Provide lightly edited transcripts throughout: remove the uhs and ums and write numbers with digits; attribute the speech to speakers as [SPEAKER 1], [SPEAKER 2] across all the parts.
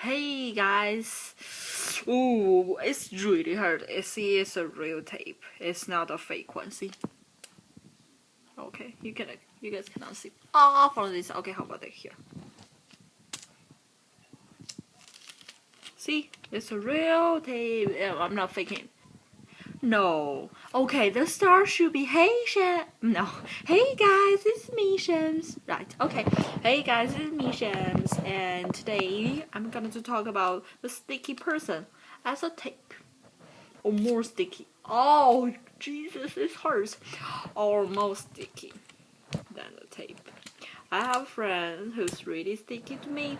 [SPEAKER 1] Hey guys! Ooh, it's really hard. See, it's a real tape. It's not a fake one. See? Okay, you guys cannot see. From this. Okay, how about it here? See, it's a real tape. I'm not faking. No. Okay, the star should be hey Shams. No. Hey guys, it's me Shams. Right. Okay. Hey guys, it's me Shams, and today I'm gonna to talk about the sticky person as a tape. Or more sticky. Oh Jesus, it hurts. Or more sticky than the tape. I have a friend who's really sticky to me.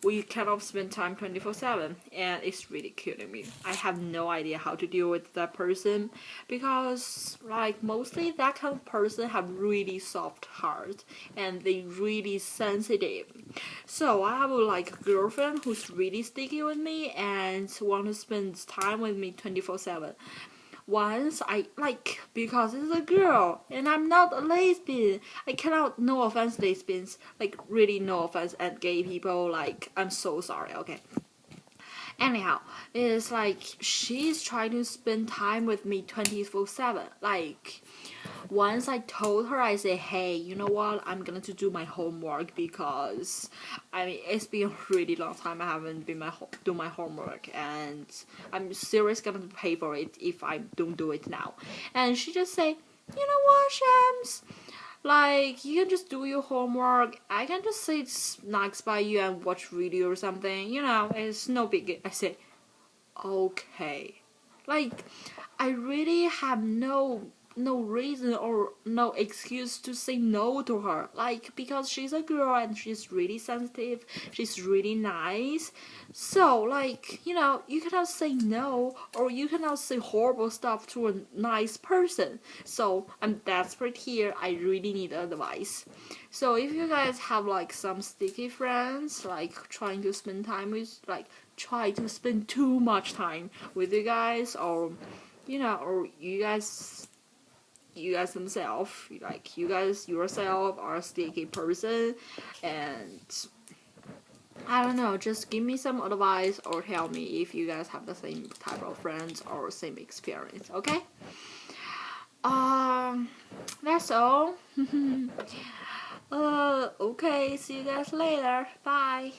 [SPEAKER 1] We cannot spend time 24/7, and it's really killing me. I have no idea how to deal with that person because, like, mostly that kind of person have really soft heart and they really sensitive. So I have like a girlfriend who's really sticky with me and want to spend time with me 24/7. Once I like because it's a girl and I'm not a lesbian. I cannot, no offense lesbians, like really no offense and gay people, like I'm so sorry, okay. Anyhow, it's like she's trying to spend time with me 24/7. Like once I told her, I said, hey, you know what? I'm gonna to do my homework because I mean it's been a really long time I haven't been do my homework, and I'm seriously gonna pay for it if I don't do it now. And she just say, you know what, Shams? Like you can just do your homework. I can just sit next by you and watch video or something. You know, it's no big. I say, okay. Like I really have no reason or no excuse to say no to her, like because she's a girl and she's really sensitive, she's really nice. So like, you know, you cannot say no or you cannot say horrible stuff to a nice person. So I'm desperate here, I really need advice. So if you guys have like some sticky friends, like trying to spend time with, like try to spend too much time with you guys, or you know, or you guys themselves, like you guys yourself are a sticky person, and I don't know, just give me some advice or tell me if you guys have the same type of friends or same experience, okay? Um, that's all. Okay, see you guys later. Bye.